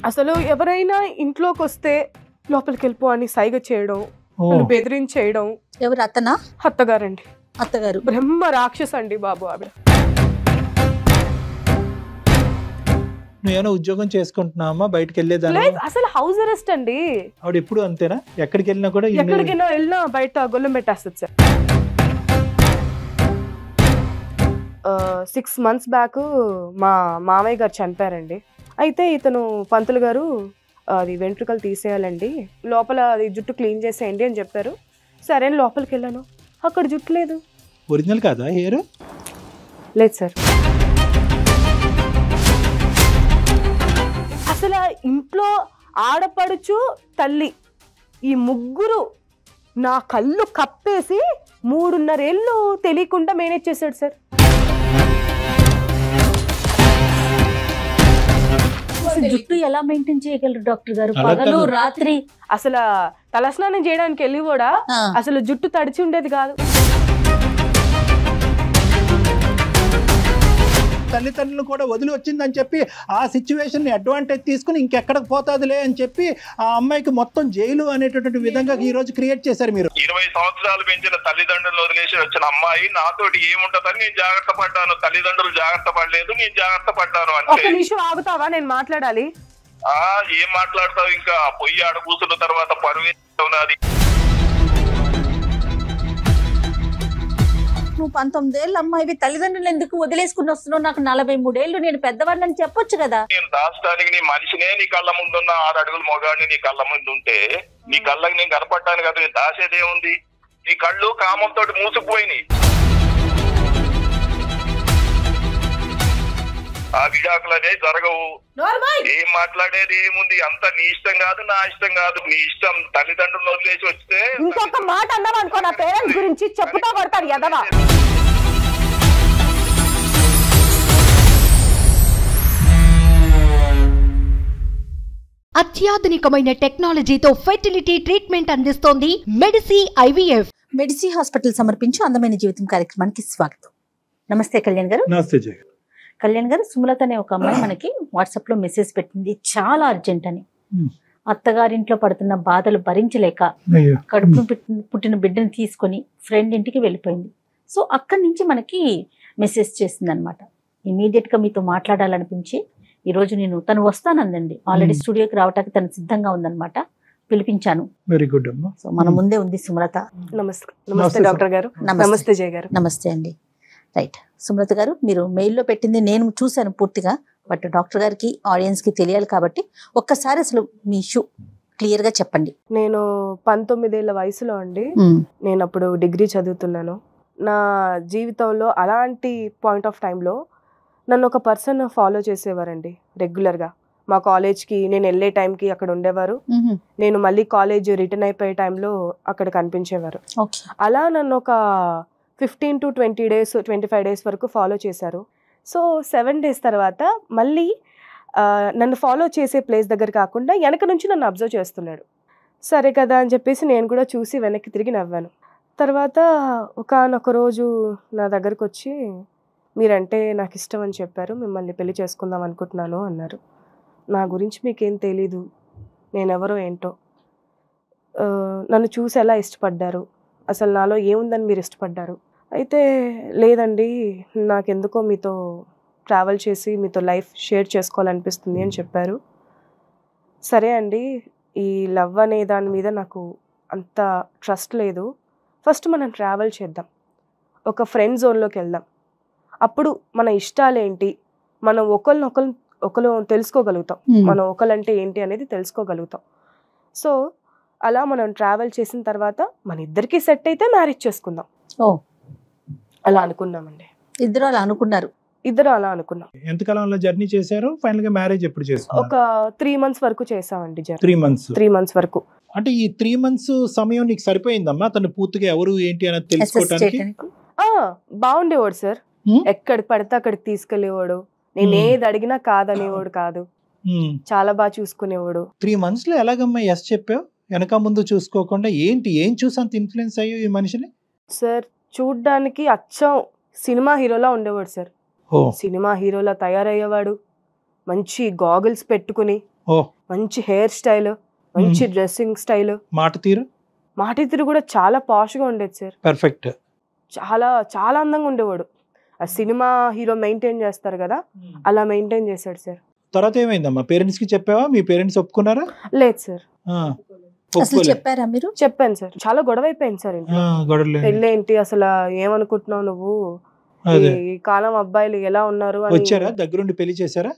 అసలు ఎవరైనా ఇంట్లోకి వస్తే లోపలికి వెళ్ళిపో అని సైగ చేయడం, బెదిరించేయడం. ఎవరు? అత్తనా? అత్తగారండి. అత్తగారు బ్రహ్మ రాక్షస అండి బాబు ఆవిడ. నువ్వేమైనా ఉద్యోగం చేసుకుంటున్నావా? బయటకు వెళ్ళేదాన్ని? అసలు హౌస్ అరెస్ట్ అండి ఆవిడ. ఎప్పుడు అంతేనా? ఎక్కడికి వెళ్ళినా కూడా వెళ్ళినా బయట గొల్లం పెట్టేస్తుంది సార్. 6 months బ్యాక్ మా మామయ్య గారు చనిపోయారండి. అయితే ఇతను పంతులు గారు అది వెంట్రుకలు తీసేయాలండి, లోపల అది జుట్టు క్లీన్ చేసేయండి అని చెప్పారు. సరే అని లోపలికి వెళ్ళాను, అక్కడ జుట్టు లేదు. ఒరిజినల్ కాదా హెయిర్? లేదు సార్. అసలు ఇంట్లో ఆడపడుచు తల్లి ఈ ముగ్గురు నా కళ్ళు కప్పేసి 3.5 ఏళ్ళు తెలియకుండా మేనేజ్ చేశాడు సార్. జుట్టు ఎలా మెయింటైన్ చేయగలరు డాక్టర్ గారు? పగలు రాత్రి అసలు తలస్నానం చేయడానికి వెళ్ళి కూడా అసలు జుట్టు తడిచి ఉండేది కాదు. తల్లిదండ్రులు కూడా వదిలి వచ్చిందని చెప్పి ఆ సిచ్యువేషన్ ని అడ్వాంటేజ్ తీసుకుని ఇంకెక్కడికి పోతాదిలే అని చెప్పి ఆ అమ్మాయికి మొత్తం జైలు అనేటటువంటి విధంగా ఈ రోజు క్రియేట్ చేశారు మీరు. 20 సంవత్సరాలు పెంచిన తల్లిదండ్రులు వదిలేసి వచ్చిన అమ్మాయి నాతోటి ఏముంటదని నేను జాగ్రత్త పడ్డాను. తల్లిదండ్రులు జాగ్రత్త పడలేదు, నేను జాగ్రత్త పడ్డాను. ఒక నిమిషం ఆగుతావా? నేను మాట్లాడాలి. ఏం మాట్లాడతావు? ఇంకా పొయ్యి ఆడ కూర్చున్న తర్వాత పరువేది. నువ్వు 19 ఏళ్ళ అమ్మాయి తల్లిదండ్రులు ఎందుకు వదిలేసుకుని వస్తున్నావు? నాకు 43 ఏళ్ళు, నేను పెద్దవాడిని చెప్పొచ్చు కదా. నేను దాచడానికి నీ మనిషినే నీ కళ్ళ ముందున్న 6 అడుగుల మొగాడిని నీ కళ్ళ ముందు ఉంటే నీ కళ్ళకి నేను కనపడ్డాను కదా. దాచేదేముంది? నీ కళ్ళు కామంతో మూసుకుపోయినాయి. ఆ విడాకులనే జరగవు. ఏం మాట్లాడేది ఏముంది? అంత నీ ఇష్టం కాదు, నా ఇష్టం కాదు, నీ ఇష్టం. తల్లిదండ్రులు వదిలేసి వస్తే ఇంకొక మాట అన్నావు అనుకో నా పేరెంట్స్ గురించి చెప్పుతా కొడతారు ఎదవా. అత్యాధునికమైన టెక్నాలజీతో ఫెర్టిలిటీ ట్రీట్మెంట్ అందిస్తోంది మెడిసి IVF. మెడిసి హాస్పిటల్ సమర్పించు అందమైన జీవితం కార్యక్రమానికి స్వాగతం. నమస్తే కళ్యాణ్ గారు. నమస్తే జయ. కళ్యాణ్ గారు, సుమలత అనే ఒక అమ్మాయి మనకి వాట్సాప్ లో మెసేజ్ పెట్టింది, చాలా అర్జెంట్ అని. అత్తగారింట్లో పడుతున్న బాధలు భరించలేక కడుపును పుట్టిన బిడ్డను తీసుకొని ఫ్రెండ్ ఇంటికి వెళ్ళిపోయింది. సో అక్కడి నుంచి మనకి మెసేజ్ చేసింది అనమాట. ఇమీడియట్ గా మీతో మాట్లాడాలనిపించి ఈరోజు నేను తను వస్తానందండి, ఆల్రెడీ స్టూడియోకి రావడానికి తను సిద్ధంగా ఉందన్నమాట. పిలిపించాను. వెరీ గుడ్ అమ్మా. సో మన ముందే ఉంది సుమలత. నమస్తే డాక్టర్ గారు. నమస్తే జయ గారు. నమస్తే అండి. రైట్ సుమలత గారు, మీరు మెయిల్లో పెట్టింది నేను చూశాను పూర్తిగా, బట్ డాక్టర్ గారికి ఆడియన్స్ కి తెలియాలి కాబట్టి ఒక్కసారి అసలు మీ ఇష్యూ క్లియర్ గా చెప్పండి. నేను 19 ఏళ్ల వయసులో అండి, నేను అప్పుడు డిగ్రీ చదువుతున్నాను. నా జీవితంలో అలాంటి పాయింట్ ఆఫ్ టైంలో నన్ను ఒక పర్సన్ ఫాలో చేసేవారండి రెగ్యులర్గా. మా కాలేజ్కి నేను వెళ్ళే టైంకి అక్కడ ఉండేవారు, నేను మళ్ళీ కాలేజ్ రిటర్న్ అయిపోయే టైంలో అక్కడ కనిపించేవారు. అలా నన్ను ఒక 15 to 20 days 25 days వరకు ఫాలో చేశారు. సో 7 days తర్వాత మళ్ళీ నన్ను ఫాలో చేసే ప్లేస్ దగ్గర కాకుండా వెనక నుంచి నన్ను అబ్జర్వ్ చేస్తున్నాడు. సరే కదా అని చెప్పేసి నేను కూడా చూసి వెనక్కి తిరిగి నవ్వాను. తర్వాత ఒకానొక రోజు నా దగ్గరకు వచ్చి, మీరంటే నాకు ఇష్టం అని చెప్పారు, మిమ్మల్ని పెళ్లి చేసుకుందాం అనుకుంటున్నాను అన్నారు. నా గురించి మీకేం తెలీదు, నేనెవరో ఏంటో, నన్ను చూసి ఎలా ఇష్టపడ్డారు, అసలు నాలో ఏముందని మీరు ఇష్టపడ్డారు? అయితే లేదండి, నాకెందుకో మీతో ట్రావెల్ చేసి మీతో లైఫ్ షేర్ చేసుకోవాలనిపిస్తుంది అని చెప్పారు. సరే అండి, ఈ లవ్ అనే దాని మీద నాకు అంత ట్రస్ట్ లేదు, ఫస్ట్ మనం ట్రావెల్ చేద్దాం, ఒక ఫ్రెండ్ జోన్లోకి వెళ్దాం, అప్పుడు మన ఇష్టాలేంటి, మనం ఒకరు తెలుసుకోగలుగుతాం, మనం ఒకరంటే ఏంటి అనేది తెలుసుకోగలుగుతాం. సో అలా మనం ట్రావెల్ చేసిన తర్వాత మన ఇద్దరికి సెట్ అయితే మ్యారేజ్ చేసుకుందాం. అలా అనుకున్నామండి. ఇద్దరు అలా అనుకున్నారు? ఇద్దరు అలా అనుకున్నాం. ఎంతకాలంలో జర్నీ చేశారు? ఫైనల్ గా మ్యారేజ్ ఎప్పుడు చేశారు? ఒక 3 months వరకు చేసామండి జర్నీ. 3 months వరకు. అంటే ఈ 3 months సమయం నీకు సరిపోయిందమ్మా తను పూర్తిగా ఎవరు ఏంటి అనేది తెలుసుకోవడానికి? బాగుండేవాడు సార్, ఎక్కడికి పడితే అక్కడికి తీసుకెళ్లేవాడు, నేను ఏది అడిగినా కాదనేవాడు కాదు, చాలా బాగా చూసుకునేవాడు. 3 months లో ఎలాగమ్మా ఎస్ చెప్పావు? వెనక ముందు చూసుకోకుండా ఏం చూసి అంత ఇన్ఫ్లుయెన్స్ అయ్యో ఈ మనిషిని? సార్ చూడ్డానికి అచ్చం సినిమా హీరోలా ఉండేవాడు సార్. సినిమా హీరోలా తయారయ్యేవాడు, మంచి గాగుల్స్ పెట్టుకుని మంచి హెయిర్ స్టైల్, మంచి డ్రెస్సింగ్ స్టైల్, మాట తీరు కూడా చాలా పాష్ గా ఉండేది సార్. పర్ఫెక్ట్. చాలా చాలా అందంగా ఉండేవాడు. ఆ సినిమా హీరో మెయింటైన్ చేస్తారు కదా, అలా మెయింటైన్ చేశాడు సార్. తర్వాత ఏమైందమ్మా? పేరెంట్స్ కి చెప్పావా? మీ పేరెంట్స్ ఒప్పుకున్నారా? లేదు సార్. చెప్పారా మీరు? చెప్పాను సార్. చాలా గొడవ అయిపోయింది సార్ ఇంట్లో. పెళ్ళి ఏంటి అసలు, ఏమనుకుంటున్నావు నువ్వు, ఈ కాలం అబ్బాయిలు ఎలా ఉన్నారు అని. వచ్చారా దగ్గరుండి పెళ్లి చేశారా?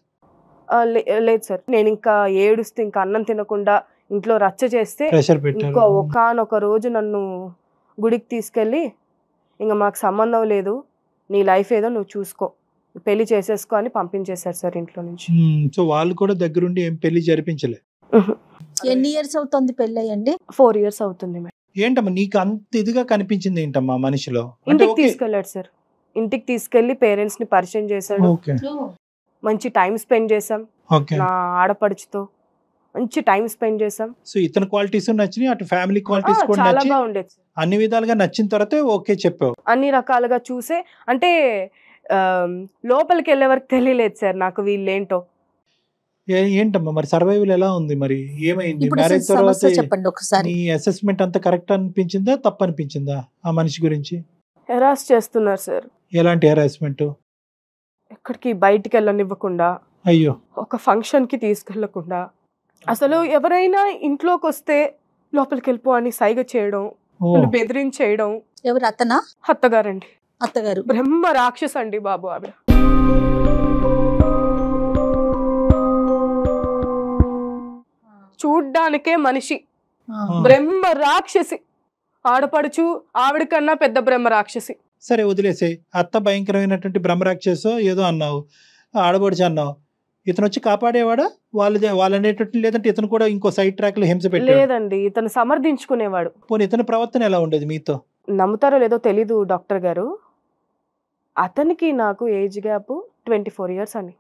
లేదు సార్. నేను ఇంకా ఏడుస్తే, ఇంకా అన్నం తినకుండా ఇంట్లో రచ్చ చేస్తే, ఇంకా ఒకానొక రోజు నన్ను గుడికి తీసుకెళ్ళి, ఇంకా మాకు సంబంధం లేదు, నీ లైఫ్ ఏదో నువ్వు చూసుకో, పెళ్లి చేసేసుకో అని పంపించేశారు సార్ ఇంట్లో నుంచి. సో వాళ్ళు కూడా దగ్గరుండి ఏం పెళ్లి జరిపించలే? ఎన్ని ఇయర్స్ అవుతుంది పెళ్లి అయ్యండి? 4 years అవుతుంది మేడం. ఏంటమ్మా నీకు అంత ఇదిగా కనిపించింది ఏంటమ్మా మనిషిలో? ఇంటికి తీసుకెళ్ళాడు సార్. ఇంటికి తీసుకెళ్లి పేరెంట్స్ ని పరిచయం చేశాడు. మంచి టైం స్పెండ్ చేసాం నా ఆడపడుచుతో, మంచి టైం స్పెండ్ చేసాం. సో ఇతని క్వాలిటీస్ నచ్చినాయి, అటు ఫ్యామిలీ క్వాలిటీస్ కూడా చాలా బాగుండేది. అన్ని విధాలుగా నచ్చిన తర్వాత ఓకే చెప్పావు? అన్ని రకాలుగా చూసే, అంటే లోపలికి వెళ్ళే వరకు తెలియలేదు సార్ నాకు వీళ్ళేంటో. ఏంటమ్మా మరి సర్వైవల్ ఎలా ఉంది? మరి ఏమైంది మ్యారేజ్ తర్వాత? చెప్పండి ఒకసారి. నీ అసెస్మెంట్ అంతా కరెక్ట్ అనిపించిందా, తప్పు అనిపించిందా ఆ మనిషి గురించి? హెరాస్ చేస్తున్నారు సార్. ఎలాంటి హెరాస్మెంట్? ఎక్కడికి బయటికి వెళ్ళనివ్వకుండా, అయ్యో, ఒక ఫంక్షన్ కి తీసుకెళ్లకుండా, అసలు ఎవరైనా ఇంట్లోకి వస్తే లోపలికి వెళ్ళిపో అని సైగ చేయడం, బెదిరించేయడం. ఎవరు? అతనా? అత్తగారండి. అత్తగారు బ్రహ్మ రాక్షస్ అండి బాబు ఆవిడ. చూడ్డానికే మనిషి, బ్రహ్మ రాక్షసి. ఆడపడుచు ఆవిడ కన్నా పెద్ద బ్రహ్మ రాక్షసి. సరే వదిలేసే. అత్త భయంకరమైనటువంటి బ్రహ్మరాక్షసో ఏదో అన్నావు, ఆడపడుచు అన్నావు. ఇతను వచ్చి కాపాడేవాడా వాళ్ళు అనేటట్టు? లేదంటే ఇతను కూడా ఇంకో సైడ్ ట్రాక్ లో హింస పెట్టాడు? లేదండి, ఇతను సమర్థించుకునేవాడు. పోనీ ఇతని ప్రవర్తన ఎలా ఉండేది మీతో? నమ్ముతారో లేదో తెలీదు డాక్టర్ గారు, అతనికి నాకు ఏజ్ గ్యాప్ 24 years అండి.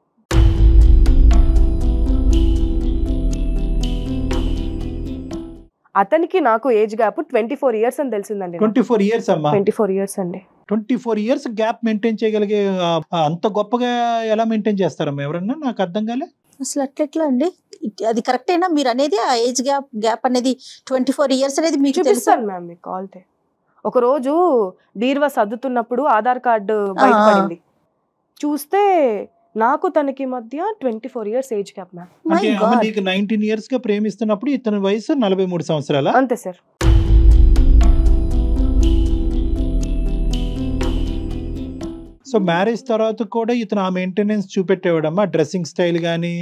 అతనికి నాకు ఏజ్ గ్యాప్ 24 years అని తెలిసిందండి. 24 years అమ్మా? 24 years అండి. 24 years గ్యాప్ మెయింటైన్ చేయగలిగే అంత గొప్పగా ఎలా మెయింటైన్ చేస్తారమ్మా ఎవరన్నా? నాకు అర్థం కాలే అసలు. అట్లెట్లా అండి? అది కరెక్టేనా మీరు అనేది? ఆ ఏజ్ గ్యాప్ అనేది 24 years అనేది మీకు చూపిస్తాను మ్యామ్ మీకు కాల్తే. ఒక రోజు బీరువా సర్దుతున్నప్పుడు ఆధార్ కార్డు బయటపడింది, చూస్తే నాకు తనకి మధ్య 24 years ఏజ్ గ్యాప్ మ్యామ్. అంటే నీకు 19 years గా ప్రేమిస్తున్నప్పుడు ఇతని వయసు 43 సంవత్సరాలా? అంతే సార్. సో మ్యారేజ్ తర్వాత కూడా ఇతను ఆ మెయింటెనెన్స్ చూపెట్టేవాడమ్మా? డ్రెస్సింగ్ స్టైల్ గానీ?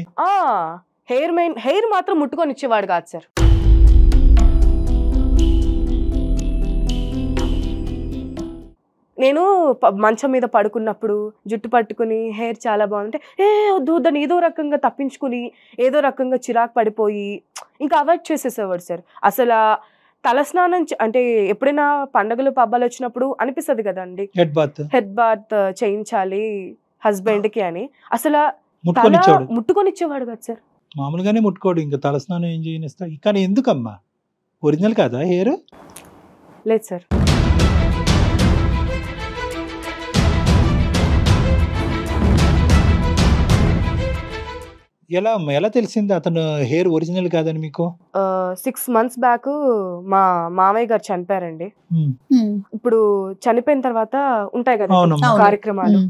హెయిర్ మాత్రం ముట్టుకొని ఇచ్చేవాడు కాదు సార్. నేను మంచం మీద పడుకున్నప్పుడు జుట్టు పట్టుకుని హెయిర్ చాలా బాగుంటే వద్దు వద్దని ఏదో రకంగా తప్పించుకుని, ఏదో రకంగా చిరాకు పడిపోయి ఇంకా అవాయిడ్ చేసేసేవాడు సార్. అసలు తలస్నానం అంటే ఎప్పుడైనా పండుగలు పబ్బాలు వచ్చినప్పుడు అనిపిస్తుంది కదండి, హెడ్ బాత్ చేయించాలి హస్బెండ్ కి అని, అసలు ముట్టుకొని ఇచ్చేవాడు కదా సార్. మామూలుగానే ముట్టుకోడు, ఇంకా తలస్నానం ఏం చేయనిస్తా. కానీ ఎందుకమ్మా? ఒరిజినల్ కాదా హెయిర్? లేదు సార్. ఎలా తెలిసింది అతను హెయిర్ ఒరిజినల్ కాదని మీకు? 6 months బ్యాక్ మా మామయ్య గారు చనిపోయారండి. ఇప్పుడు చనిపోయిన తర్వాత ఉంటాయి కదా కార్యక్రమాలు,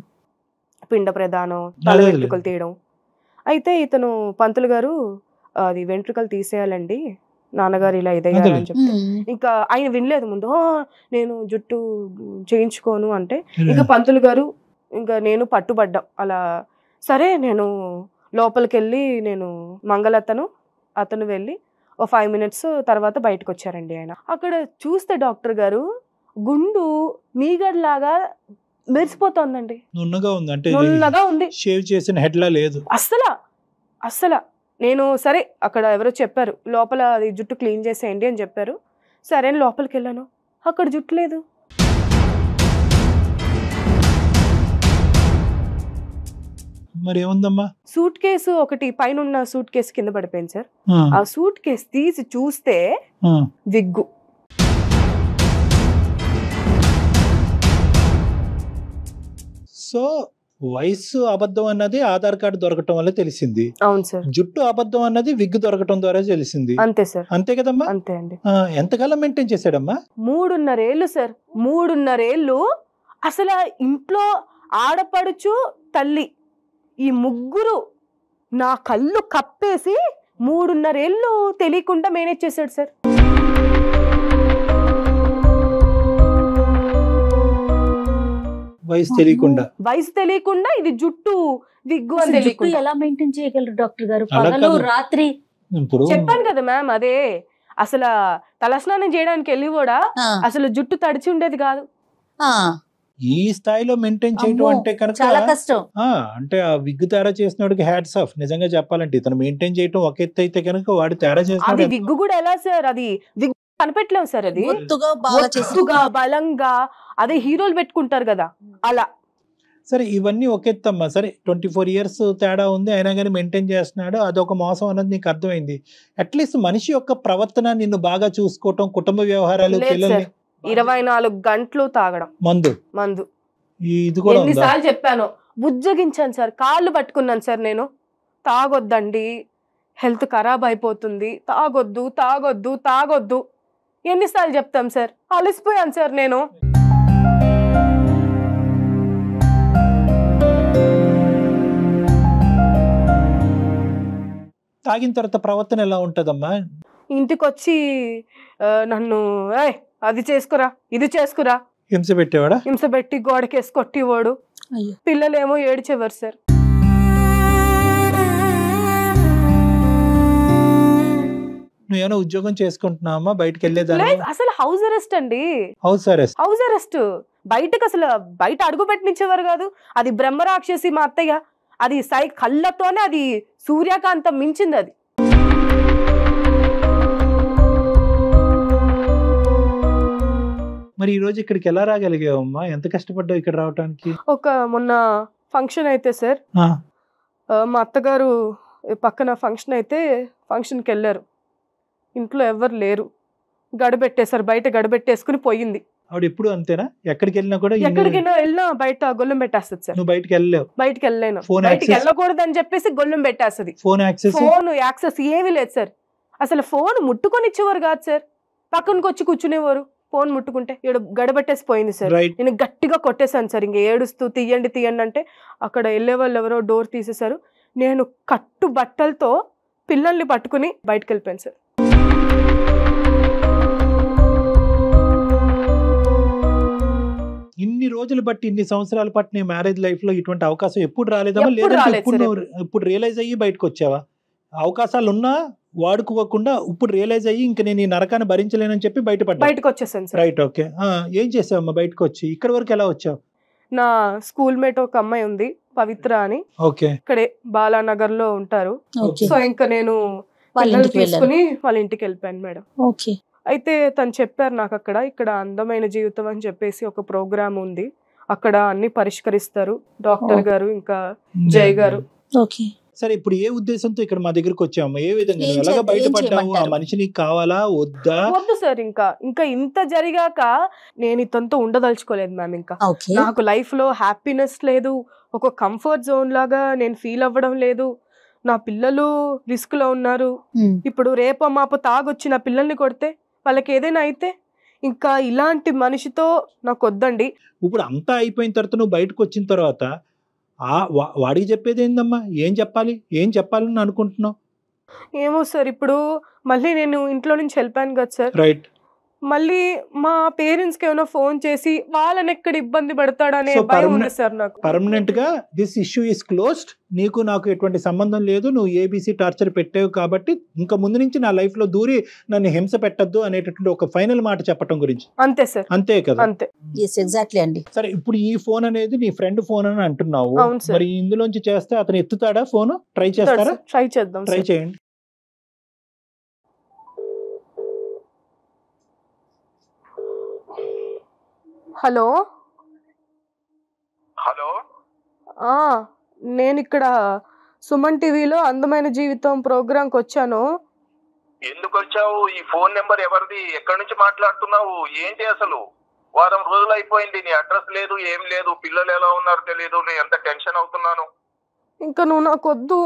పిండ ప్రదానం, తల వెంట్రుకలు తీయడం. అయితే ఇతను పంతులు గారు అది వెంట్రుకలు తీసేయాలండి నాన్నగారు ఇలా ఇదయ్యారని చెప్తే, ఇంకా ఆయన వినలేదు ముందు, నేను జుట్టు చేయించుకోను అంటే, ఇంకా పంతులు గారు ఇంకా నేను పట్టుబడ్డాం అలా. సరే నేను లోపలికి వెళ్ళి, నేను అతను వెళ్ళి ఓ 5 minutes తర్వాత బయటకు వచ్చారండి ఆయన. అక్కడ చూస్తే డాక్టర్ గారు గుండు మీగడ్లాగా మెరిసిపోతుందండి. నున్నగా ఉంది, షేవ్ చేసిన హెడ్ లా లేదు అస్సలు. నేను సరే అక్కడ ఎవరో చెప్పారు లోపల అది జుట్టు క్లీన్ చేసేయండి అని చెప్పారు. సరే అని లోపలికి వెళ్ళాను, అక్కడ జుట్టు లేదు. మరి ఏముందమ్మా? సూట్ కేసు ఒకటి పైన ఉన్న సూట్ కేసు కింద పడిపోయింది సార్. ఆ సూట్ కేసు తీసి చూస్తే విగ్గు. సో వయసు అబద్ధం అన్నది ఆధార్ కార్డు దొరకటం వల్ల తెలిసింది. అవును సార్. జుట్టు అబద్ధం అన్నది విగ్ దొరకటం ద్వారా తెలిసింది. అంతే సార్. అంతే కదమ్మా? అంతే అండి. ఎంతకాలం మెయింటైన్ చేశాడమ్మా? 3.5 ఏళ్ళు సార్. 3.5 ఏళ్ళు అసలు ఇంట్లో ఆడపడుచు తల్లి ఈ ముగ్గురు నా కళ్ళు కప్పేసి 3.5 ఏళ్ళు తెలియకుండా మేనేజ్ చేశాడు సార్. వయసు తెలియకుండా ఇది జుట్టు విగ్గు అని తెలియకుండా ఎలా మెయింటైన్ చేయగలరు డాక్టర్ గారు? పగలు రాత్రి చెప్పాను కదా మ్యామ్. అదే అసలు తలస్నానం చేయడానికి వెళ్ళి కూడా అసలు జుట్టు తడిచి ఉండేది కాదు. ఈ స్థాయిలో మెయింటైన్ చేయడం అంటే కనుక చాలా కష్టం. అంటే ఆ విగ్ తయారు చేసినోడికి హ్యాట్స్ ఆఫ్. నిజంగా చెప్పాలంటే ఇతను మెయింటైన్ చేయడం ఒక ఎత్తు అయితే కనుక వాడు తయారు చేసిన విగ్ కూడా ఎలా సార్? అది విగ్ కనిపెట్టలేము సార్. అది ఒత్తుగా బలంగా అదే హీరోలు పెట్టుకుంటారు కదా అలా. సరే ఇవన్నీ ఒక ఎత్తమ్మా. సరే 24 years తేడా ఉంది అయినా కానీ మెయింటైన్ చేస్తున్నాడు, అదొక మోసం అన్నది నీకు అర్థమైంది. అట్లీస్ట్ మనిషి యొక్క ప్రవర్తన, నిన్ను బాగా చూసుకోవటం, కుటుంబ వ్యవహారాలు, పిల్లల్ని 24 గంటలు తాగడం మందు ఇది కూడా ఎన్నిసార్లు చెప్పాను, బుజ్జగించాను సార్, కాళ్ళు పట్టుకున్నాను సార్. నేను తాగొద్దండి, హెల్త్ ఖరాబ్ అయిపోతుంది, తాగొద్దు తాగొద్దు తాగొద్దు ఎన్నిసార్లు చెప్తాం సార్. అలసిపోయాను సార్ నేను. తాగిన తర్వాత ప్రవర్తన ఎలా ఉంటదమ్మా? ఇంటికి వచ్చి నన్ను అది చేసుకురా ఇది చేసుకురా హింస పెట్టేవాడా? హింస పెట్టి గోడకేసి కొట్టివాడు. పిల్లలేమో ఏడ్చేవారు సార్. నువ్వేమో ఉద్యోగం చేసుకుంటున్నావా? బయటకు వెళ్ళేదాన్ని? అసలు హౌస్ అరెస్ట్ అండి. House arrest. బయటకు అసలు బయట అడుగు పెట్టించేవారు కాదు. అది బ్రహ్మరాక్షసి మా అత్తయ్య. అది కళ్ళతోనే అది సూర్యకాంతం మించింది. అది మరి ఈ రోజు ఇక్కడికి ఎలా రాగలిగావమ్మా? ఎంత కష్టపడ్డావు ఇక్కడ రావడానికి? మొన్న ఫంక్షన్ అయితే సార్, మా అత్తగారు పక్కన ఫంక్షన్ అయితే ఫంక్షన్కి వెళ్ళారు. ఇంట్లో ఎవరు లేరు, గడబెట్టేశారు. బయట గడబెట్టేసుకుని పోయింది. ఆవిడ ఎప్పుడు అంతేనా? ఎక్కడికి వెళ్ళినా బయట గొల్లం పెట్టేస్తుంది సార్. నువ్వు బయటకి వెళ్ళలేవు? బయటకి వెళ్ళలేను. బయటకి వెళ్ళకూడదు అని చెప్పేసి గొల్లం పెట్టేస్తుంది. ఫోన్ యాక్సెస్ ఏమీ లేదు సార్. అసలు ఫోన్ ముట్టుకొని ఇచ్చేవారు కాదు సార్. పక్కనకి వచ్చి కూర్చునేవారు. ఫోన్ ముట్టుకుంటే గడబెట్టేసి పోయింది సార్. నేను గట్టిగా కొట్టేశాను సార్. ఇంక ఏడుస్తూ తీయండి తీయండి అంటే అక్కడ వెళ్ళే వాళ్ళు ఎవరో డోర్ తీసేశారు. నేను కట్టు బట్టలతో పిల్లల్ని పట్టుకుని బయటకు వెళ్ళిపోయాను సార్. ఇన్ని రోజులు బట్టి, ఇన్ని సంవత్సరాలు బట్టి నీ మ్యారేజ్ లైఫ్ లో ఇటువంటి అవకాశం ఎప్పుడు రాలేదమ్మా? లేదంటే ఇప్పుడు రియలైజ్ అయ్యి బయటకు వచ్చావా? అవకాశాలు ఉన్నా వాడుకోకుండా ఇప్పుడు రియలైజ్ అయ్యి ఇంక నేను ఈ నరకాన్ని భరించలేనని చెప్పి బయటకు వచ్చేసాను సార్. Right, okay. ఏం చేసావమ్మా బయటకు వచ్చి? ఇక్కడ వరకు ఎలా వచ్చావు? నా స్కూల్ మేట్ ఒక అమ్మాయి ఉంది, పవిత్ర అని. ఓకే. ఇక్కడే బాలానగర్ లో ఉంటారు. సో ఇంకా నేను తీసుకుని వాళ్ళ ఇంటికి వెళ్ళిపోయాను మేడం. ఓకే. అయితే తను చెప్పారు నాకు ఇక్కడ అందమైన జీవితం అని చెప్పేసి ఒక ప్రోగ్రామ్ ఉంది, అక్కడ అన్ని పరిష్కరిస్తారు డాక్టర్ గారు ఇంకా జై గారు. ఓకే. సరే ఇప్పుడు ఏ ఉద్దేశంతో ఇక్కడ మా దగ్గరకు వచ్చాము? ఏ విధంగా ఎలాగా బయటపడ్డావు? ఆ మనిషి నీకు కావాలా వద్దా? వద్దు సార్. ఇంకా ఇంత జరిగాక నేను ఇతనితో ఉండదలుచుకోలేదు మ్యామ్. ఇంకా నాకు లైఫ్ లో హ్యాపీనెస్ లేదు, ఒక కంఫర్ట్ జోన్ లాగా నేను ఫీల్ అవ్వడం లేదు. నా పిల్లలు రిస్క్ లో ఉన్నారు. ఇప్పుడు రేపో మాపో తాగొచ్చి నా పిల్లల్ని కొడితే, వాళ్ళకి ఏదైనా అయితే, ఇంకా ఇలాంటి మనిషితో నాకు వద్దండి. ఇప్పుడు అంతా అయిపోయిన తర్వాత నువ్వు బయటకు వచ్చిన తర్వాత వాడికి చెప్పేది ఏందమ్మా? ఏం చెప్పాలని అనుకుంటున్నావు? ఏమో సార్, ఇప్పుడు మళ్ళీ నేను ఇంట్లో నుంచి వెళ్ళిపోయాను కదా సార్. రైట్. మళ్ళీ మా పేరెంట్స్ కి ఏమైనా ఫోన్ చేసి వాళ్ళని ఎక్కడ ఇబ్బంది పెడతాడనే భయం ఉంది సార్ నాకు. పర్మనెంట్ గా దిస్ ఇష్యూ ఇస్ క్లోజ్డ్, నీకు నాకు ఎటువంటి సంబంధం లేదు, నువ్వు ఏబీసీ టార్చర్ పెట్టావు కాబట్టి ఇంకా ముందు నుంచి నా లైఫ్ లో దూరి నన్ను హింస పెట్టద్దు అనేటటువంటి ఒక ఫైనల్ మాట చెప్పడం గురించి. అంతే సార్. అంతే కదా? అంతే. ఎగ్జాక్ట్లీ అండి. సరే ఇప్పుడు ఈ ఫోన్ అనేది నీ ఫ్రెండ్ ఫోన్ అని అంటున్నావు, మరి ఇందులోంచి చేస్తే అతను ఎత్తుతాడా ఫోన్? ట్రై చేస్తారా? ట్రై చేద్దాం. ట్రై చేయండి. హలో. నేను ఇక్కడ సుమన్ టీవీలో అందమైన జీవితం ప్రోగ్రాంకి వచ్చాను. ఎందుకు వచ్చావు? ఈ ఫోన్ నెంబర్ ఎవరిది? ఎక్కడి నుంచి మాట్లాడుతున్నావు? ఏంటి అసలు? వారం రోజులు అయిపోయింది, నీ అడ్రస్ లేదు, ఏం లేదు, పిల్లలు ఎలా ఉన్నారు తెలియదు, నేను ఎంత టెన్షన్ అవుతున్నాను. ఇంకా నువ్వు నాకు వద్దు.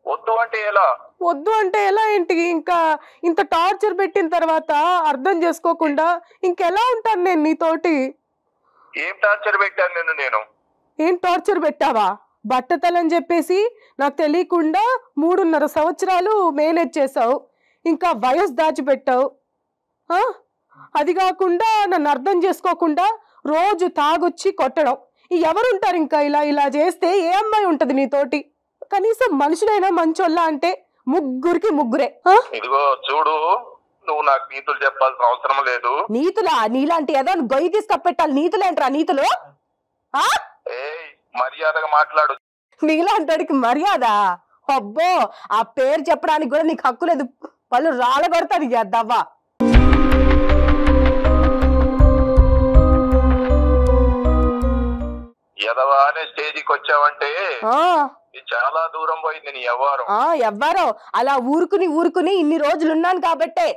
వద్దు అంటే ఎలా? వద్దు అంటే ఎలా ఏంటి? ఇంకా ఇంత టార్చర్ పెట్టిన తర్వాత అర్థం చేసుకోకుండా ఇంకెలా ఉంటాను నేను నీతోటి? ఏం టార్చర్ పెట్టాను నేను? ఏం టార్చర్ పెట్టావా? బట్టతలని చెప్పేసి నాకు తెలియకుండా 3.5 సంవత్సరాలు మేనేజ్ చేసావు, ఇంకా వయసు దాచిపెట్టావు. అది కాకుండా నన్ను అర్థం చేసుకోకుండా రోజు తాగొచ్చి కొట్టడం. ఎవరుంటారు ఇంకా ఇలా చేస్తే? ఏ అమ్మాయి ఉంటది నీతోటి? కనీసం మనుషులైనా మంచోళ్ళ అంటే ముగ్గురికి ముగ్గురే. ఇదిగో చూడు, నువ్వు నాకు నీతులు చెప్పాల్సిన అవసరం లేదు. నీతులా? నీలాంటి ఏదో గొయ్యి తీసుకప్పెట్టాలి. నీతులేంట్రా నీతులు? మర్యాదగా మాట్లాడు. నీలాంటికి మర్యాద? అబ్బో, ఆ పేరు చెప్పడానికి కూడా నీకు హక్కు లేదు. వాళ్ళు రాలగొడతారు దవ్వా. ఎదవా అనే స్టేజికి వచ్చావంటే చాలా దూరం పోయింది నీ ఎవ్వరం. ఎవ్వరో అలా ఊరుకుని ఇన్ని రోజులు ఉన్నాను కాబట్టే.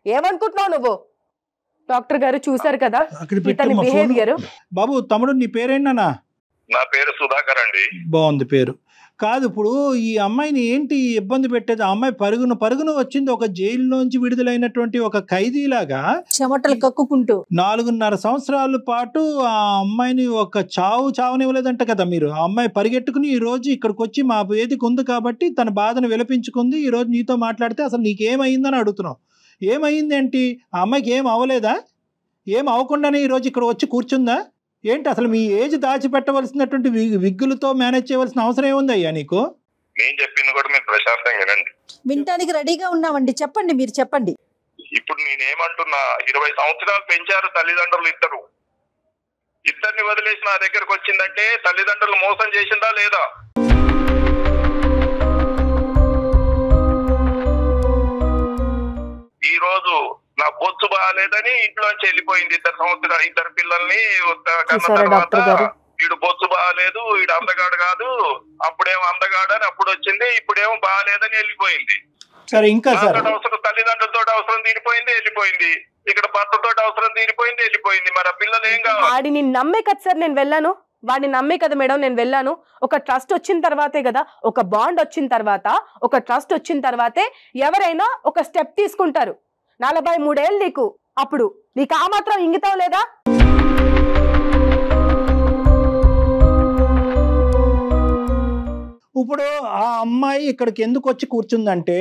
ఏమనుకుంటున్నావు నువ్వు? డాక్టర్ గారు చూసారు కదా ఇతని బిహేవియర్. బాబు తమ్ముడు, నీ పేరేంటన్నా? నా పేరు సుధాకర్ అండి. బాగుంది పేరు. కాదు, ఇప్పుడు ఈ అమ్మాయిని ఏంటి ఇబ్బంది పెట్టేది? ఆ అమ్మాయి పరుగున వచ్చింది ఒక జైల్లోంచి విడుదలైనటువంటి ఒక ఖైదీలాగా చెమటలు కక్కుకుంటూ 4.5 సంవత్సరాల పాటు ఆ అమ్మాయిని ఒక చావనివ్వలేదంట కదా మీరు. ఆ అమ్మాయి పరిగెట్టుకుని ఈ రోజు ఇక్కడికి వచ్చి మా వేదిక ఉంది కాబట్టి తన బాధను విలపించుకుంది. ఈ రోజు నీతో మాట్లాడితే అసలు నీకేమైందని అడుగుతున్నావు. ఏమైందేంటి? ఆ అమ్మాయికి ఏం అవ్వలేదా? ఏం అవ్వకుండానే ఈరోజు ఇక్కడ వచ్చి కూర్చుందా ఏంటి? అసలు మీ ఏజ్ దాచిపెట్టవలసినటువంటి విగ్గులతో మేనేజ్ చేయవలసిన అవసరం ఏముంది అయ్యా నీకు? నేను చెప్పింది కూడా మీరు ప్రశాంతంగా వినండి. వినటానికి రెడీగా ఉన్నామండి, చెప్పండి, మీరు చెప్పండి. ఇప్పుడు నేనేమంటున్నా, 20 సంవత్సరాలు పెంచారు తల్లిదండ్రులు ఇద్దరిని వదిలేసి నా దగ్గరకు వచ్చిందంటే తల్లిదండ్రులు మోసం చేసిందా లేదా? ఈ రోజు నా బొచ్చు బాగాలేదని ఇంట్లోంచి వెళ్ళిపోయింది. 2 సంవత్సరాలు 2 పిల్లల్ని కన్న తర్వాత వీడు బొచ్చు బాగాలేదు, వీడు అందగాడు కాదు, అప్పుడేమో అందగాడు అని అప్పుడు వచ్చింది, ఇప్పుడేమో బాగాలేదని వెళ్ళిపోయింది. సరే, ఇంకా అవసరం తల్లిదండ్రులతో అవసరం వెళ్ళిపోయింది, ఇక్కడ భర్తతో అవసరం వెళ్ళిపోయింది. మరి ఆ పిల్లలు ఏం కావాలి? వాడిని నమ్మే కదా సార్ నేను వెళ్ళాను. వాడిని నమ్మే కదా మేడం నేను వెళ్ళాను. ఒక ట్రస్ట్ వచ్చిన తర్వాతే కదా, ఒక బాండ్ వచ్చిన తర్వాత, ఒక ట్రస్ట్ వచ్చిన తర్వాతే ఎవరైనా ఒక స్టెప్ తీసుకుంటారు. 43 ఏళ్ళు నీకు, అప్పుడు నీకు ఆ మాత్రం ఇంగితం లేదా? ఇప్పుడు ఆ అమ్మాయి ఇక్కడికి ఎందుకు వచ్చి కూర్చుందంటే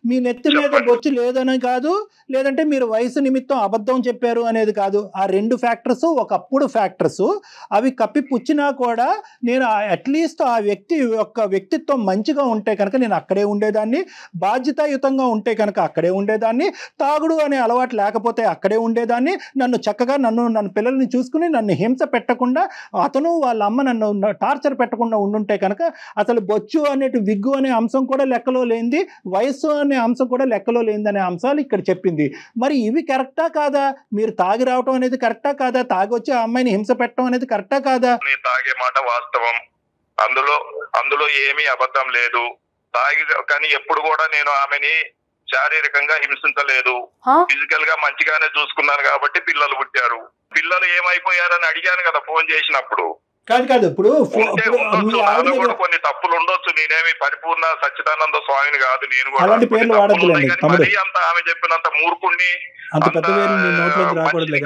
మీ నెత్తి మీద బొచ్చు లేదని కాదు, లేదంటే మీరు వయసు నిమిత్తం అబద్ధం చెప్పారు అనేది కాదు. ఆ 2 ఫ్యాక్టర్స్ ఒకప్పుడు ఫ్యాక్టర్స్. అవి కప్పిపుచ్చినా కూడా నేను అట్లీస్ట్ ఆ వ్యక్తి యొక్క వ్యక్తిత్వం మంచిగా ఉంటే కనుక నేను అక్కడే ఉండేదాన్ని, బాధ్యతాయుతంగా ఉంటే కనుక అక్కడే ఉండేదాన్ని, తాగుడు అనే అలవాటు లేకపోతే అక్కడే ఉండేదాన్ని, నన్ను చక్కగా నన్ను పిల్లల్ని చూసుకుని నన్ను హింస పెట్టకుండా అతను వాళ్ళ అమ్మ నన్ను టార్చర్ పెట్టకుండా ఉండుంటే కనుక అసలు బొచ్చు అనేటి విగ్గు అనే అంశం కూడా లెక్కలో లేనిది, వయస్సు అనే అంశం కూడా లెక్కలో లేనిదనే అంశాలు ఇక్కడ చెప్పింది. మరి ఇవి కరెక్టా కాదా? మీరు తాగి రావటం అనేది కరెక్టా కాదా? తాగి వచ్చి ఆ అమ్మాయిని హింస పెట్టడం అనేది కరెక్టా కాదా? తాగే మాట వాస్తవం, అందులో ఏమీ అబద్ధం లేదు. తాగి కానీ ఎప్పుడు కూడా నేను ఆమెని శారీరకంగా హింసించలేదు, ఫిజికల్ గా మంచిగానే చూసుకున్నాను కాబట్టి పిల్లలు పుట్టారు. పిల్లలు ఏమైపోయారని అడిగాను కదా ఫోన్ చేసినప్పుడు. కాదు ఇప్పుడు కొన్ని తప్పులు ఉండొచ్చు. నేనేమి పరిపూర్ణ సచ్చిదానంద స్వామిని కాదు. నేను కూడా మరీ అంత ఆమె చెప్పినంత మూర్ఖుణ్ణి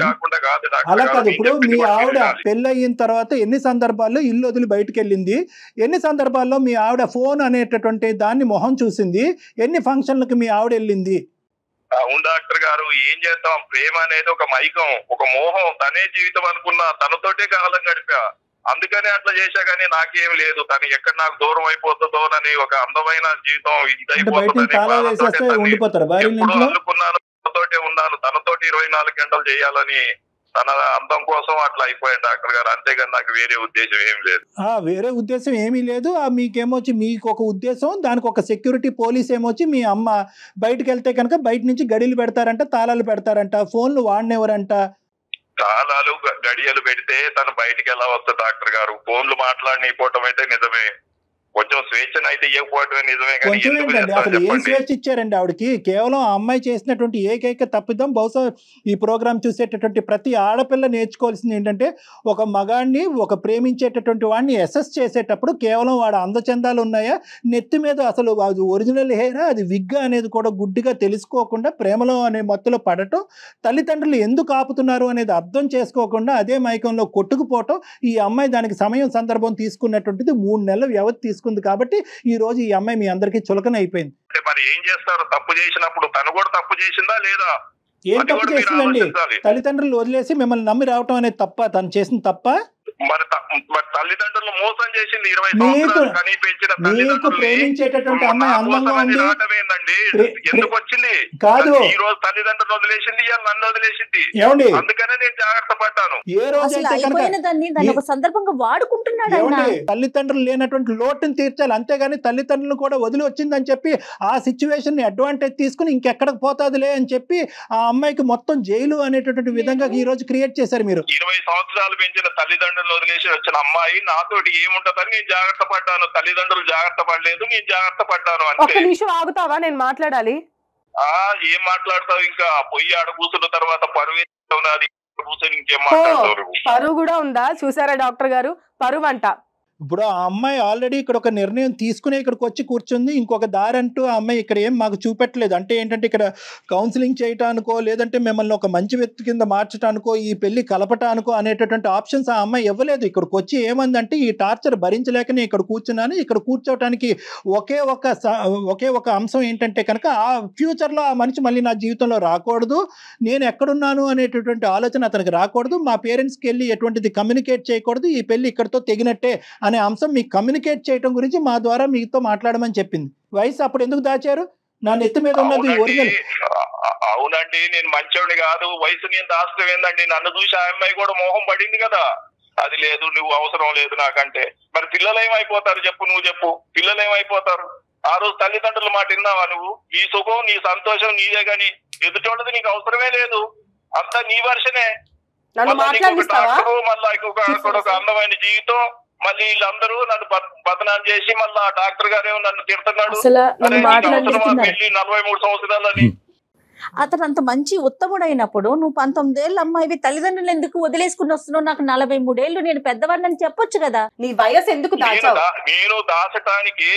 కాకుండా కాదు. అలా కాదు. ఇప్పుడు మీ ఆవిడ పెళ్ళయిన తర్వాత ఎన్ని సందర్భాల్లో ఇల్లు వదిలి బయటకు వెళ్ళింది, ఎన్ని సందర్భాల్లో మీ ఆవిడ ఫోన్ అనేటటువంటి దాన్ని మొహం చూసింది, ఎన్ని ఫంక్షన్లకు మీ ఆవిడ వెళ్ళింది? అవును డాక్టర్ గారు, ఏం చేద్దాం, ప్రేమ అనేది ఒక మైకం, ఒక మోహం. తనే జీవితం అనుకున్నా, తనతోటే కాలం గడిపా, అందుకనే అట్లా చేశా. కానీ నాకేం లేదు, తను ఎక్కడ నాకు దూరం అయిపోతుందో అని ఒక అందమైన జీవితం అనుకున్నాను. తనతోటే ఉన్నాను, తనతోటి 24 గంటలు చేయాలని, తన అందం కోసం అట్లా అయిపోయాను డాక్టర్ గారు. అంతేగాని నాకు వేరే ఉద్దేశం ఏం లేదు. వేరే ఉద్దేశం ఏమీ లేదు. మీకేమొచ్చి మీకు ఒక ఉద్దేశం, దానికి ఒక సెక్యూరిటీ పోలీస్ ఏమొచ్చి మీ అమ్మ బయటకు వెళ్తే కనుక బయట నుంచి గడియలు పెడతారంట, తాళాలు పెడతారంట, ఫోన్లు వాడినెవరంట. తాళాలు గడియలు పెడితే తను బయటికి ఎలా వస్తుంది డాక్టర్ గారు? ఫోన్లు మాట్లాడిపోవటం అయితే నిజమే, కొంచెం స్వేచ్ఛను అయితే ఇవ్వకపోవటమే నిజమే. కొంచెం ఏంటండి, అసలు ఏం స్వేచ్ఛ ఇచ్చారండి ఆవిడకి? కేవలం ఆ అమ్మాయి చేసినటువంటి ఏకైక తప్పిదం బహుశా ఈ ప్రోగ్రామ్ చూసేటటువంటి ప్రతి ఆడపిల్ల నేర్చుకోవాల్సింది ఏంటంటే, ఒక మగాడిని, ఒక ప్రేమించేటటువంటి వాడిని అసెస్ చేసేటప్పుడు కేవలం వాడు అందచందాలు ఉన్నాయా, నెత్తి మీద అసలు అది ఒరిజినల్ హెయిరా, అది విగ్గా అనేది కూడా గుడ్డిగా తెలుసుకోకుండా ప్రేమలో అనే మత్తులో పడటం, తల్లిదండ్రులు ఎందుకు ఆపుతున్నారు అనేది అర్థం చేసుకోకుండా అదే మైకంలో కొట్టుకుపోవటం. ఈ అమ్మాయి దానికి సమయం సందర్భం తీసుకున్నటువంటిది 3 నెలల వ్యవధి తీసుకుంది. కాబట్టి ఈ రోజు ఈ అమ్మాయి మీ అందరికీ చులకన అయిపోయింది. మరి ఏం చేస్తారు? తప్పు చేసినప్పుడు తను కూడా తప్పు చేసిందా లేదా? ఏం తప్పు చేసిందండి? తల్లిదండ్రులు వదిలేసి మిమ్మల్ని నమ్మి రావటం అనేది తప్ప? తను చేసిన తప్ప? మరి తల్లిదండ్రులు మోసం చేసింది. 20 సంవత్సరాలు కని పెంచిన మీకు ప్రేమించేటటువంటి అమ్మాయి అందంగా ఉంది ఎందుకు వచ్చింది కాదు. ఈ రోజు తల్లిదండ్రులు వదిలేసింది, నన్ను వదిలేసింది. ఏమండి, అందుకనే నేను జాగ్రత్త పడ్డాను. ఏ రోజు సందర్భంగా వాడుకుంటున్నాడు. తల్లిదండ్రులు లేనటువంటి లోటుని తీర్చాలి, అంతేగాని తల్లిదండ్రులు కూడా వదిలి వచ్చిందని చెప్పి ఆ సిచ్యువేషన్ ని అడ్వాంటేజ్ తీసుకుని ఇంకెక్కడికి పోతాదిలే అని చెప్పి ఆ అమ్మాయికి మొత్తం జైలు అనేటటువంటి విధంగా ఈ రోజు క్రియేట్ చేశారు మీరు. 20 సంవత్సరాలు పెంచిన తల్లిదండ్రులు వదిలేసి వచ్చిన అమ్మాయి నాతోటి ఏముంటదని నేను జాగ్రత్త పడ్డాను. తల్లిదండ్రులు జాగ్రత్త పడలేదు, నేను జాగ్రత్త పడ్డాను. ఒక్క నిమిషం ఆగుతావా? నేను మాట్లాడాలి. ఏం మాట్లాడతావు? ఇంకా పొయ్యి ఆడ కూర్చున్న తర్వాత పరువు కూర్చొని ఇంకేం మాట్లాడతావు? పరువు కూడా ఉందా? చూసారా డాక్టర్ గారు, పరువు అంట. ఇప్పుడు ఆ అమ్మాయి ఆల్రెడీ ఇక్కడ ఒక నిర్ణయం తీసుకునే ఇక్కడికి వచ్చి కూర్చుంది. ఇంకొక దారి అంటూ ఆ అమ్మాయి ఇక్కడ ఏం మాకు చూపెట్టలేదు. అంటే ఏంటంటే ఇక్కడ కౌన్సిలింగ్ చేయటానికో లేదంటే మిమ్మల్ని ఒక మంచి వ్యక్తి కింద మార్చడానికో ఈ పెళ్లి కలపటానికో అనేటటువంటి ఆప్షన్స్ ఆ అమ్మాయి ఇవ్వలేదు. ఇక్కడికి వచ్చి ఏమందంటే, ఈ టార్చర్ భరించలేకనే ఇక్కడ కూర్చున్నాను, ఇక్కడ కూర్చోవటానికి ఒకే ఒక అంశం ఏంటంటే కనుక ఆ ఫ్యూచర్లో ఆ మనిషి మళ్ళీ నా జీవితంలో రాకూడదు, నేను ఎక్కడున్నాను అనేటటువంటి ఆలోచన అతనికి రాకూడదు, మా పేరెంట్స్కి వెళ్ళి ఎటువంటిది కమ్యూనికేట్ చేయకూడదు, ఈ పెళ్లి ఇక్కడితో తెగినట్టే అనే అంశం మీకు కమ్యూనికేట్ చేయడం గురించి మా ద్వారా మీతో మాట్లాడమని చెప్పింది. వయసు అప్పుడు ఎందుకు దాచారు? నా నెత్తి మీద ఉన్నది ఒరిజినల్. అవునండి, నేను మంచోడిని కాదు, వయసు నేను దాచడం ఏందండి? నన్ను చూసి ఆ అమ్మాయి కూడా మోహం పడింది కదా. అది లేదు, నువ్వు అవసరం లేదు నాకంటే. మరి పిల్లలు ఏమైపోతారు చెప్పు? నువ్వు చెప్పు, పిల్లలు ఏమైపోతారు? ఆ రోజు తల్లిదండ్రుల మాట విన్నావా నువ్వు? నీ సుఖం నీ సంతోషం నీదే గాని ఎదుటోళ్ళది నీకు అవసరమే లేదు. అంతా నీ వర్షనే. మళ్ళా ఒక అందమైన జీవితం, మళ్ళీ వీళ్ళందరూ నన్ను బదనాం చేసి మళ్ళీ ఆ డాక్టర్ గారు నన్ను తిడుతున్నాడు. 43 సంవత్సరాలని. అతను అంత మంచి ఉత్తముడైనప్పుడు నువ్వు 19 ఏళ్ళ అమ్మాయివి తల్లిదండ్రులు ఎందుకు వదిలేసుకుని వస్తున్నావు? నాకు 43 ఏళ్ళు, నేను పెద్దవాడిని చెప్పొచ్చు కదా. నీ వయసు ఎందుకు దాచావు? నేను దాచటానికి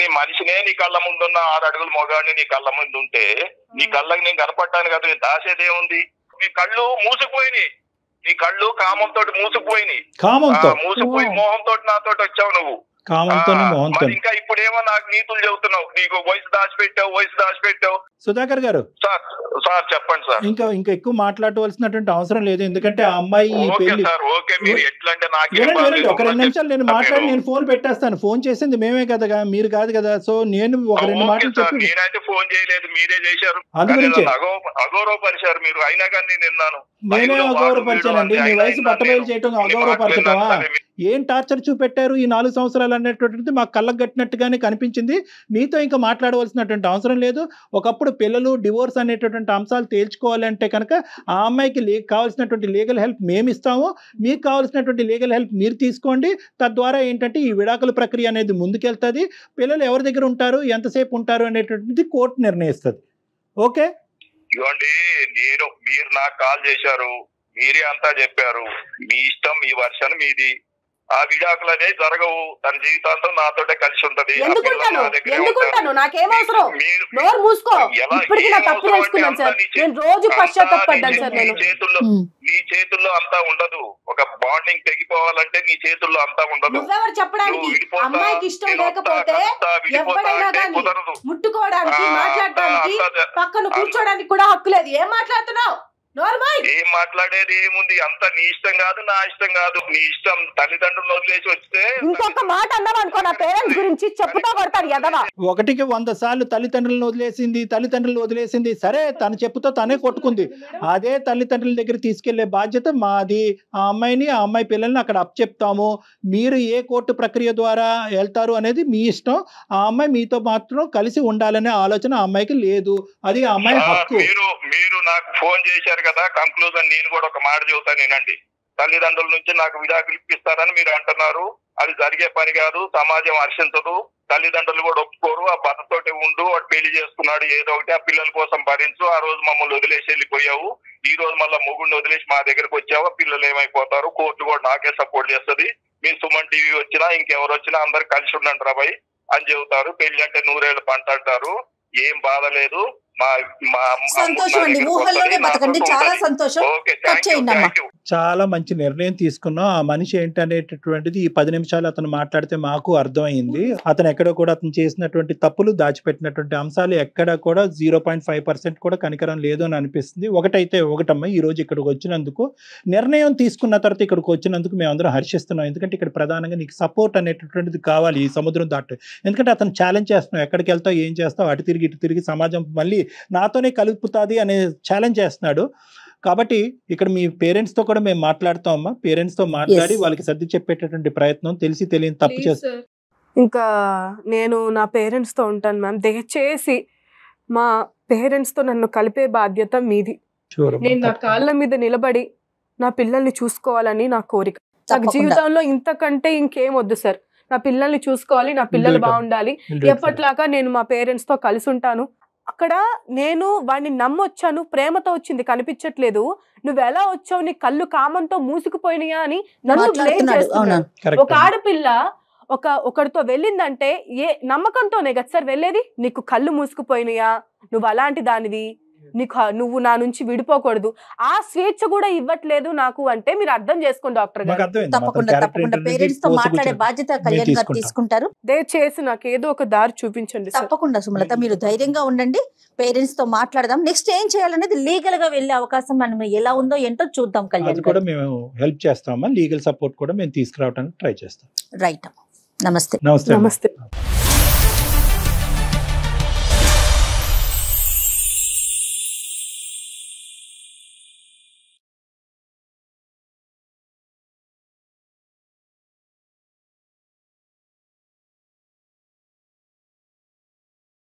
నీ మనిషినే నీ కళ్ళ ముందున్న 6 అడుగుల మొగాడిని నీ కళ్ళ ముందు ఉంటే నీ కళ్ళకి నేను కనపడ్డాను కదా. నేను దాచేదేముంది? నీ కళ్ళు మూసుకుపోయినాయి, నీ కళ్ళు కామంతో మూసుకుపోయినాయి. మూసుకుపోయి మోహంతో నాతో వచ్చావు నువ్వు. ఇంకా ఇప్పుడేమో నాకు నీతులు చెబుతున్నావు, నీకు వయసు దాచిపెట్టావు. సుధాకర్ గారు, సార్ చెప్పండి సార్. ఇంకా ఎక్కువ మాట్లాడవలసినటువంటి అవసరం లేదు, ఎందుకంటే ఆ అమ్మాయి ఒక 2 నిమిషాలు నేను మాట్లాడి నేను ఫోన్ పెట్టేస్తాను. ఫోన్ చేసింది మేమే కదా, మీరు కాదు కదా. సో నేను ఒక 2 మాటలు చెప్పి, నేనైతే ఫోన్ చేయలేదు, మీరే చేశారు. అందుగురించి అగౌరవపరిచారు మీరు. అయినా కానీ నేను విన్నాను. నేనే అగౌరవపరిచానండి? నీ వయసు బట్టబయలు చేయటం అగౌరవపరచటమా? ఏం టార్చర్ చూపెట్టారు ఈ 4 సంవత్సరాలు అనేటువంటిది మాకు కళ్ళకు గట్టినట్టుగానే కనిపించింది. మీతో ఇంకా మాట్లాడవలసినటువంటి అవసరం లేదు. ఒకప్పుడు పిల్లలు, డివోర్స్ అనేటటువంటి అంశాలు తేల్చుకోవాలంటే కనుక ఆ అమ్మాయికి కావాల్సినటువంటి లీగల్ హెల్ప్ మేము ఇస్తాము, మీకు కావాల్సినటువంటి లీగల్ హెల్ప్ మీరు తీసుకోండి. తద్వారా ఏంటంటే ఈ విడాకుల ప్రక్రియ అనేది ముందుకెళ్తుంది. పిల్లలు ఎవరి దగ్గర ఉంటారు, ఎంతసేపు ఉంటారు అనేటువంటిది కోర్టు నిర్ణయిస్తుంది. ఓకే, ఇవ్వండి. మీరు నాకు కాల్ చేశారు, మీరే అంతా చెప్పారు. మీ ఇష్టం, మీ వర్షన్ మీది. ఆ విడాకులు అనేవి జరగవు. తన జీవితాంతం నాతోటే కలిసి ఉంటది. నీ చేతుల్లో అంతా ఉండదు. ఒక బాండింగ్ తెగిపోవాలంటే నీ చేతుల్లో అంతా ఉండదు. ముట్టుకోవడానికి, మాట్లాడడానికి, పక్కన కూర్చోడానికి కూడా హక్కు లేదు. ఏం మాట్లాడుతున్నావు? ఏం మాట్లాడేది ఏముంది? అంత నీ ఇష్టం కాదు, నా ఇష్టం కాదు. నీ ఇష్టం. తల్లిదండ్రులు వదిలేసి వస్తే ఇంకొక మాట అన్నావు అనుకో, నా పేరెంట్స్ గురించి చెప్పుతా కొడతాను ఎదవా. 100 సార్లు తల్లిదండ్రులను వదిలేసింది. సరే, తను చెప్పుతో తనే కొట్టుకుంది. అదే తల్లిదండ్రుల దగ్గర తీసుకెళ్లే బాధ్యత మాది. ఆ అమ్మాయి పిల్లల్ని అక్కడ అప్పచెప్తాము. మీరు ఏ కోర్టు ప్రక్రియ ద్వారా వెళ్తారు అనేది మీ ఇష్టం. ఆ అమ్మాయి మీతో మాత్రం కలిసి ఉండాలనే ఆలోచన ఆ అమ్మాయికి లేదు. అది ఆ అమ్మాయి హక్కు. మీరు నాకు ఫోన్ చేశారు కదా, కంక్లూజన్ నేను కూడా ఒక మాట చెబుతాను. నేనండి, తల్లిదండ్రుల నుంచి నాకు విడాకులు ఇప్పిస్తారని మీరు అంటున్నారు. అది జరిగే పని కాదు, సమాజం హర్షించదు, తల్లిదండ్రులు కూడా ఒప్పుకోరు. ఆ భర్తతోటి ఉండు, వాడు పెళ్లి చేసుకున్నాడు ఏదో ఒకటి, ఆ పిల్లల కోసం భరించు, ఆ రోజు మమ్మల్ని వదిలేసి వెళ్ళిపోయావు, ఈ రోజు మళ్ళీ మొగుడిని వదిలేసి మా దగ్గరకు వచ్చావా, పిల్లలు ఏమైపోతారు, కోర్టు కూడా నాకే సపోర్ట్ చేస్తుంది, మీ సుమన్ టీవీ వచ్చినా ఇంకెవరు వచ్చినా అందరు కలిసి ఉండండి రాబాయ్ అని చెబుతారు. పెళ్లి అంటే 100 ఏళ్ళ పంట అంటారు. ఏం బాధ లేదు. సంతోషం అండి, ఊహల్లోనే బతకండి. చాలా సంతోషం. చాలా మంచి నిర్ణయం తీసుకున్నాం. ఆ మనిషి ఏంటనేటటువంటిది ఈ 10 నిమిషాలు అతను మాట్లాడితే మాకు అర్థమైంది. అతను ఎక్కడ కూడా అతను చేసినటువంటి తప్పులు, దాచిపెట్టినటువంటి అంశాలు ఎక్కడ కూడా 0.5% కూడా కనికరం లేదు అని అనిపిస్తుంది. ఒకటైతే ఒకటమ్మ, ఈ రోజు ఇక్కడికి వచ్చినందుకు, నిర్ణయం తీసుకున్న తర్వాత ఇక్కడికి వచ్చినందుకు మేము అందరం హర్షిస్తున్నాం. ఎందుకంటే ఇక్కడ ప్రధానంగా నీకు సపోర్ట్ అనేటటువంటిది కావాలి ఈ సముద్రం దాటు. ఎందుకంటే అతను ఛాలెంజ్ చేస్తున్నావు, ఎక్కడికి వెళ్తావు, ఏం చేస్తావు, అటు తిరిగి ఇటు తిరిగి సమాజం మళ్ళీ నాతోనే కలుపుతుంది అనే ఛాలెంజ్ చేస్తున్నాడు. కాబట్టి ఇక్కడ మీ పేరెంట్స్ తో కూడా మేము మాట్లాడుతామమ్మా. పేరెంట్స్ తో మాట్లాడి వాళ్ళకి సర్ది చెప్పేటటువంటి ప్రయత్నం, తెలిసి తెలియని తప్పు చేస్తా. ఇంకా నేను నా పేరెంట్స్ తో ఉంటాను మ్యామ్. దయచేసి మా పేరెంట్స్ తో నన్ను కలిపే బాధ్యత మీది. నేను నా కాళ్ళ మీద నిలబడి నా పిల్లల్ని చూసుకోవాలని నా కోరిక. నాకు జీవితంలో ఇంతకంటే ఇంకేం వద్దు సార్. నా పిల్లల్ని చూసుకోవాలి, నా పిల్లలు బాగుండాలి. ఎప్పట్లాగా నేను మా పేరెంట్స్ తో కలిసి ఉంటాను. అక్కడ నేను వాడిని నమ్మొచ్చాను, ప్రేమతో వచ్చింది కనిపించట్లేదు, నువ్వు ఎలా వచ్చావు, నీ కళ్ళు కామంతో మూసుకుపోయినాయా అని నన్ను బ్లేమ్ చేస్తున్నాడు. ఒక ఆడపిల్ల ఒకరితో వెళ్ళిందంటే ఏ నమ్మకంతోనే కదా సార్ వెళ్ళేది. నీకు కళ్ళు మూసుకుపోయినాయా, నువ్వు అలాంటి దానివి, నువ్వు నా నుంచి విడిపోకూడదు, ఆ స్వేచ్ఛ కూడా ఇవ్వట్లేదు నాకు అంటే మీరు అర్థం చేసుకోండి డాక్టర్ గారు. తప్పకుండా పేరెంట్స్ తో మాట్లాడే బాధ్యత కళ్యాణ్ గారు తీసుకుంటారు. దయచేసి నాకు ఏదో ఒక దారి చూపించండి. తప్పకుండా సుమలత, మీరు ధైర్యంగా ఉండండి. పేరెంట్స్ తో మాట్లాడదాం. నెక్స్ట్ ఏం చేయాలనేది లీగల్ గా వెళ్లే అవకాశం మనం ఎలా ఉందో ఏంటో చూద్దాం. కళ్యాణ్ కూడా మేము హెల్ప్ చేస్తామా, లీగల్ సపోర్ట్ కూడా మేము తీసుకురావడానికి ట్రై చేస్తాం. రైట్. నమస్తే. నమస్తే.